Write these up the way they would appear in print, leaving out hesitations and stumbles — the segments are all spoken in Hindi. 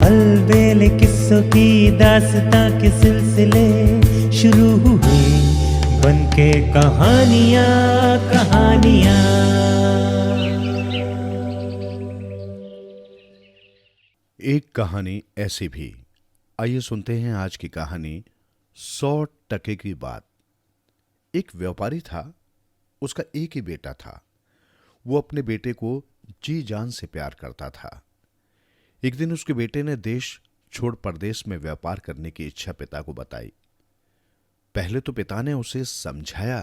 अलबेले किस्सों की दास्तां के सिलसिले शुरू हुए, बनके कहानियां कहानियां। एक कहानी ऐसी भी। आइए सुनते हैं आज की कहानी 100 टके की बात। एक व्यापारी था, उसका एक ही बेटा था। वो अपने बेटे को जी जान से प्यार करता था। एक दिन उसके बेटे ने देश छोड़ परदेश में व्यापार करने की इच्छा पिता को बताई। पहले तो पिता ने उसे समझाया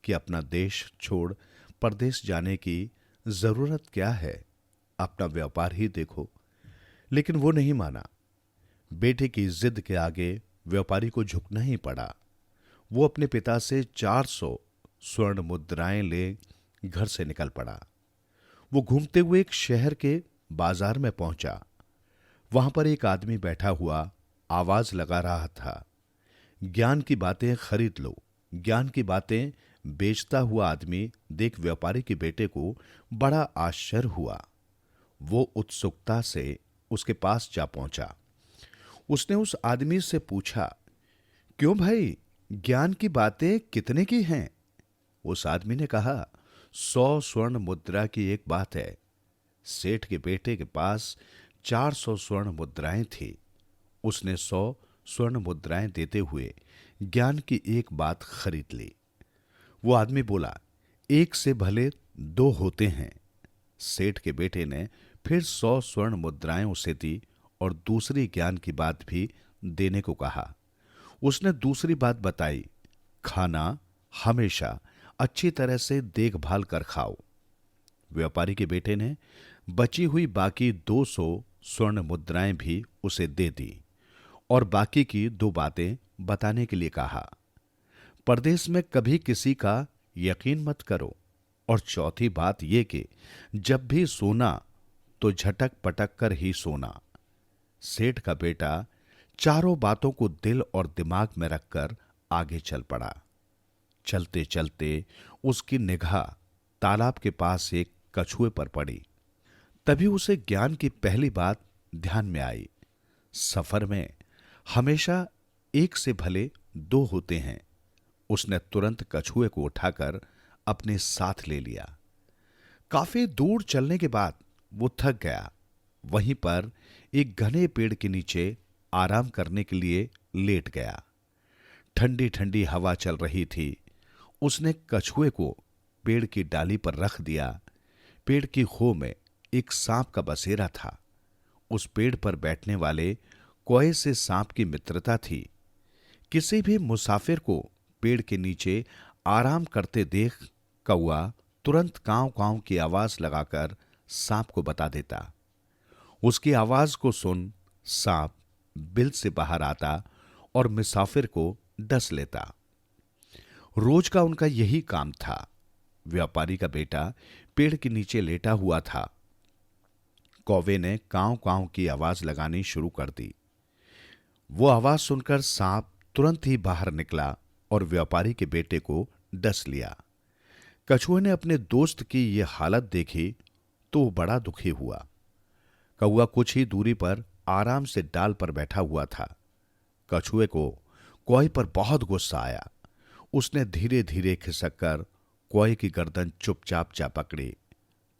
कि अपना देश छोड़ परदेश जाने की जरूरत क्या है, अपना व्यापार ही देखो। लेकिन वो नहीं माना। बेटे की जिद के आगे व्यापारी को झुकना ही पड़ा। वो अपने पिता से 400 स्वर्ण मुद्राएं ले घर से निकल पड़ा। वो घूमते हुए एक शहर के बाजार में पहुंचा। वहां पर एक आदमी बैठा हुआ आवाज लगा रहा था, ज्ञान की बातें खरीद लो। ज्ञान की बातें बेचता हुआ आदमी देख व्यापारी के बेटे को बड़ा आश्चर्य हुआ। वो उत्सुकता से उसके पास जा पहुंचा। उसने उस आदमी से पूछा, क्यों भाई, ज्ञान की बातें कितने की हैं? उस आदमी ने कहा, 100 स्वर्ण मुद्रा की एक बात है। सेठ के बेटे के पास 400 स्वर्ण मुद्राएं थी। उसने 100 स्वर्ण मुद्राएं देते हुए ज्ञान की एक बात खरीद ली। वो आदमी बोला, एक से भले दो होते हैं। सेठ के बेटे ने फिर 100 स्वर्ण मुद्राएं उसे दी और दूसरी ज्ञान की बात भी देने को कहा। उसने दूसरी बात बताई, खाना हमेशा अच्छी तरह से देखभाल कर खाओ। व्यापारी के बेटे ने बची हुई बाकी 200 स्वर्ण मुद्राएं भी उसे दे दी और बाकी की दो बातें बताने के लिए कहा। परदेश में कभी किसी का यकीन मत करो, और चौथी बात यह कि जब भी सोना तो झटक पटक कर ही सोना। सेठ का बेटा चारों बातों को दिल और दिमाग में रखकर आगे चल पड़ा। चलते चलते उसकी निगाह तालाब के पास एक कछुए पर पड़ी। तभी उसे ज्ञान की पहली बात ध्यान में आई, सफर में हमेशा एक से भले दो होते हैं। उसने तुरंत कछुए को उठाकर अपने साथ ले लिया। काफी दूर चलने के बाद वो थक गया। वहीं पर एक घने पेड़ के नीचे आराम करने के लिए लेट गया। ठंडी ठंडी हवा चल रही थी। उसने कछुए को पेड़ की डाली पर रख दिया। पेड़ की खो में एक सांप का बसेरा था। उस पेड़ पर बैठने वाले कौए से सांप की मित्रता थी। किसी भी मुसाफिर को पेड़ के नीचे आराम करते देख कौआ तुरंत कांव कांव की आवाज लगाकर सांप को बता देता। उसकी आवाज को सुन सांप बिल से बाहर आता और मुसाफिर को डस लेता। रोज का उनका यही काम था। व्यापारी का बेटा पेड़ के नीचे लेटा हुआ था। कौवे ने कांव कांव की आवाज लगानी शुरू कर दी। वो आवाज सुनकर सांप तुरंत ही बाहर निकला और व्यापारी के बेटे को डस लिया। कछुए ने अपने दोस्त की यह हालत देखी तो वो बड़ा दुखी हुआ। कौआ कुछ ही दूरी पर आराम से डाल पर बैठा हुआ था। कछुए को कौए पर बहुत गुस्सा आया। उसने धीरे धीरे खिसक कर कौए की गर्दन चुपचाप जा पकड़ी।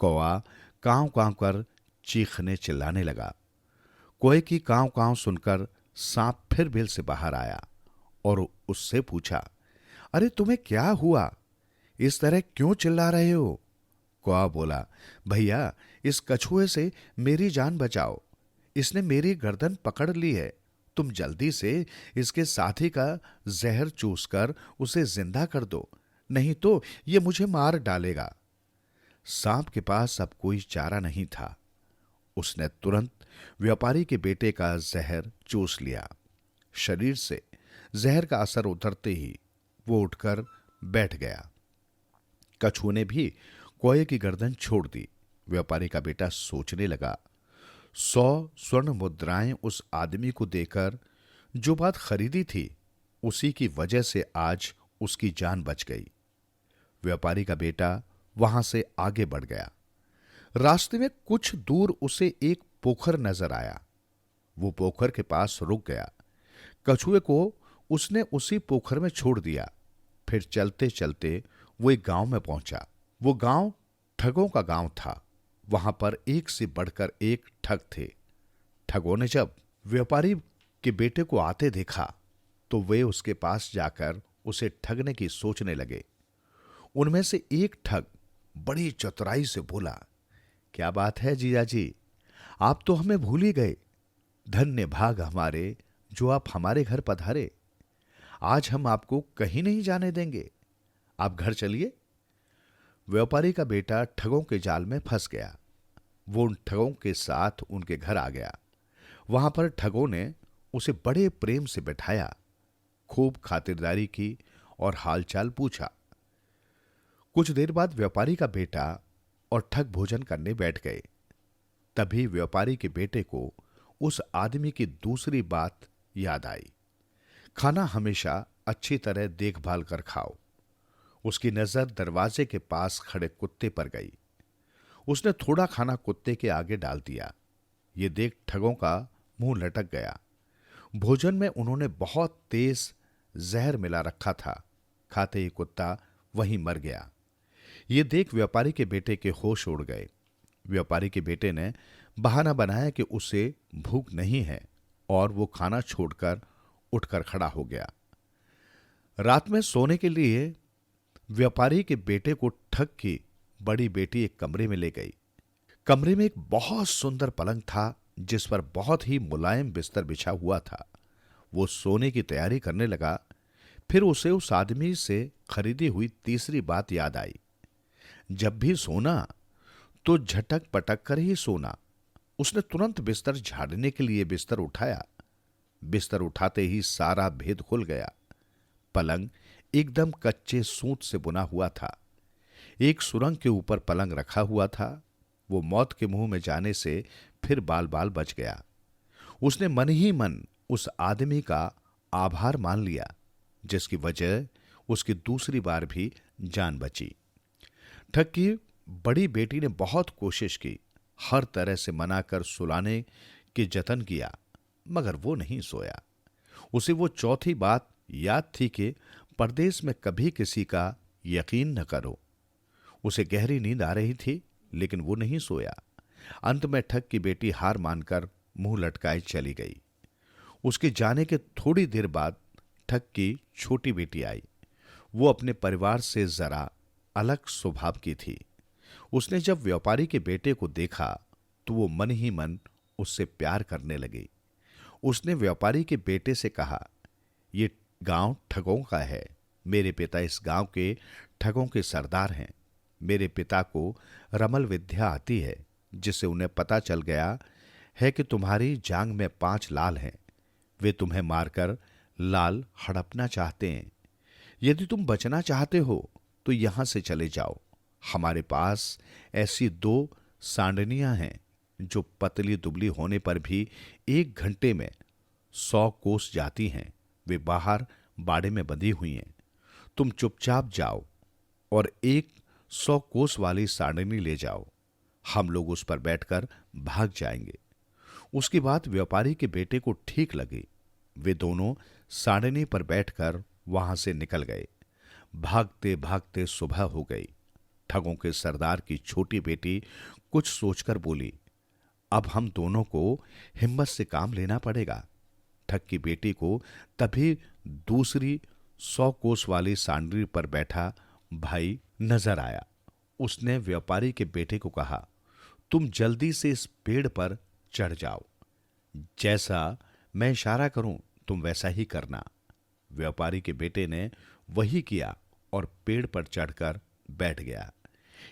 कौआ कांव कांव कर चीखने चिल्लाने लगा। कौए की कांव कांव सुनकर सांप फिर बिल से बाहर आया और उससे पूछा, अरे तुम्हें क्या हुआ, इस तरह क्यों चिल्ला रहे हो? कौआ बोला, भैया, इस कछुए से मेरी जान बचाओ। इसने मेरी गर्दन पकड़ ली है। तुम जल्दी से इसके साथी का जहर चूसकर उसे जिंदा कर दो, नहीं तो ये मुझे मार डालेगा। सांप के पास अब कोई चारा नहीं था। उसने तुरंत व्यापारी के बेटे का जहर चूस लिया। शरीर से जहर का असर उतरते ही वो उठकर बैठ गया। कछुए ने भी कौए की गर्दन छोड़ दी। व्यापारी का बेटा सोचने लगा, 100 स्वर्ण मुद्राएं उस आदमी को देकर जो बात खरीदी थी, उसी की वजह से आज उसकी जान बच गई। व्यापारी का बेटा वहां से आगे बढ़ गया। रास्ते में कुछ दूर उसे एक पोखर नजर आया। वो पोखर के पास रुक गया। कछुए को उसने उसी पोखर में छोड़ दिया। फिर चलते चलते वो एक गांव में पहुंचा। वो गांव ठगों का गांव था। वहां पर एक से बढ़कर एक ठग थे। ठगों ने जब व्यापारी के बेटे को आते देखा तो वे उसके पास जाकर उसे ठगने की सोचने लगे। उनमें से एक ठग बड़ी चतुराई से बोला, क्या बात है जीजा जी, आप तो हमें भूल ही गए। धन्य भाग हमारे जो आप हमारे घर पधारे। आज हम आपको कहीं नहीं जाने देंगे। आप घर चलिए। व्यापारी का बेटा ठगों के जाल में फंस गया। वो उन ठगों के साथ उनके घर आ गया। वहां पर ठगों ने उसे बड़े प्रेम से बैठाया, खूब खातिरदारी की और हालचाल पूछा। कुछ देर बाद व्यापारी का बेटा और ठग भोजन करने बैठ गए। तभी व्यापारी के बेटे को उस आदमी की दूसरी बात याद आई। खाना हमेशा अच्छी तरह देखभाल कर खाओ। उसकी नजर दरवाजे के पास खड़े कुत्ते पर गई। उसने थोड़ा खाना कुत्ते के आगे डाल दिया। ये देख ठगों का मुंह लटक गया। भोजन में उन्होंने बहुत तेज जहर मिला रखा था। खाते ही कुत्ता वहीं मर गया। ये देख व्यापारी के बेटे के होश उड़ गए। व्यापारी के बेटे ने बहाना बनाया कि उसे भूख नहीं है और वो खाना छोड़कर उठकर खड़ा हो गया। रात में सोने के लिए व्यापारी के बेटे को ठग की बड़ी बेटी एक कमरे में ले गई। कमरे में एक बहुत सुंदर पलंग था जिस पर बहुत ही मुलायम बिस्तर बिछा हुआ था। वो सोने की तैयारी करने लगा। फिर उसे उस आदमी से खरीदी हुई तीसरी बात याद आई। जब भी सोना तो झटक पटक कर ही सोना। उसने तुरंत बिस्तर झाड़ने के लिए बिस्तर उठाया। बिस्तर उठाते ही सारा भेद खुल गया। पलंग एकदम कच्चे सूत से बुना हुआ था। एक सुरंग के ऊपर पलंग रखा हुआ था। वो मौत के मुंह में जाने से फिर बाल बाल बच गया। उसने मन ही मन उस आदमी का आभार मान लिया, जिसकी वजह उसकी दूसरी बार भी जान बची। ठग की बड़ी बेटी ने बहुत कोशिश की, हर तरह से मना कर सुलाने के जतन किया, मगर वो नहीं सोया। उसे वो चौथी बात याद थी कि परदेश में कभी किसी का यकीन न करो। उसे गहरी नींद आ रही थी, लेकिन वो नहीं सोया। अंत में ठग की बेटी हार मानकर मुंह लटकाए चली गई। उसके जाने के थोड़ी देर बाद ठग की छोटी बेटी आई। वो अपने परिवार से जरा अलग स्वभाव की थी। उसने जब व्यापारी के बेटे को देखा तो वो मन ही मन उससे प्यार करने लगी। उसने व्यापारी के बेटे से कहा, ये गांव ठगों का है। मेरे पिता इस गांव के ठगों के सरदार हैं। मेरे पिता को रमल विद्या आती है, जिससे उन्हें पता चल गया है कि तुम्हारी जांग में 5 लाल हैं। वे तुम्हें मारकर लाल हड़पना चाहते हैं। यदि तुम बचना चाहते हो तो यहां से चले जाओ। हमारे पास ऐसी 2 सांडनियां हैं जो पतली दुबली होने पर भी 1 घंटे में 100 कोस जाती हैं। वे बाहर बाड़े में बंधी हुई हैं। तुम चुपचाप जाओ और एक 100 कोस वाली सांडनी ले जाओ। हम लोग उस पर बैठकर भाग जाएंगे। उसकी बात व्यापारी के बेटे को ठीक लगी। वे दोनों सांडनी पर बैठकर वहां से निकल गए। भागते भागते सुबह हो गई। ठगों के सरदार की छोटी बेटी कुछ सोचकर बोली, अब हम दोनों को हिम्मत से काम लेना पड़ेगा। ठग की बेटी को तभी दूसरी 100 कोस वाली सांडनी पर बैठा भाई नजर आया। उसने व्यापारी के बेटे को कहा, तुम जल्दी से इस पेड़ पर चढ़ जाओ। जैसा मैं इशारा करूं तुम वैसा ही करना। व्यापारी के बेटे ने वही किया और पेड़ पर चढ़कर बैठ गया।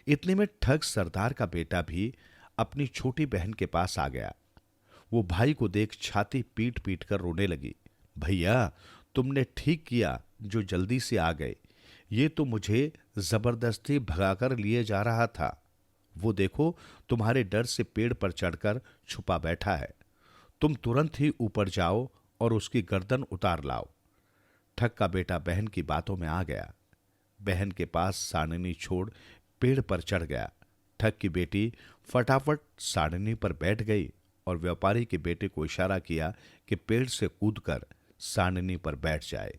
इतने में ठग सरदार का बेटा भी अपनी छोटी बहन के पास आ गया। वो भाई को देख छाती पीट पीट कर रोने लगी। भैया, तुमने ठीक किया जो जल्दी से आ गए। ये तो मुझे जबरदस्ती भगाकर लिए जा रहा था। वो देखो, तुम्हारे डर से पेड़ पर चढ़कर छुपा बैठा है। तुम तुरंत ही ऊपर जाओ और उसकी गर्दन उतार लाओ। ठग का बेटा बहन की बातों में आ गया। बहन के पास सांडनी छोड़ पेड़ पर चढ़ गया। ठग की बेटी फटाफट सांडनी पर बैठ गई और व्यापारी के बेटे को इशारा किया कि पेड़ से कूदकर सांडनी पर बैठ जाए।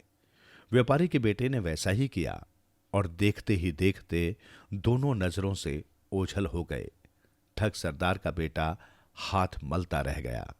व्यापारी के बेटे ने वैसा ही किया और देखते ही देखते दोनों नजरों से ओझल हो गए। ठग सरदार का बेटा हाथ मलता रह गया।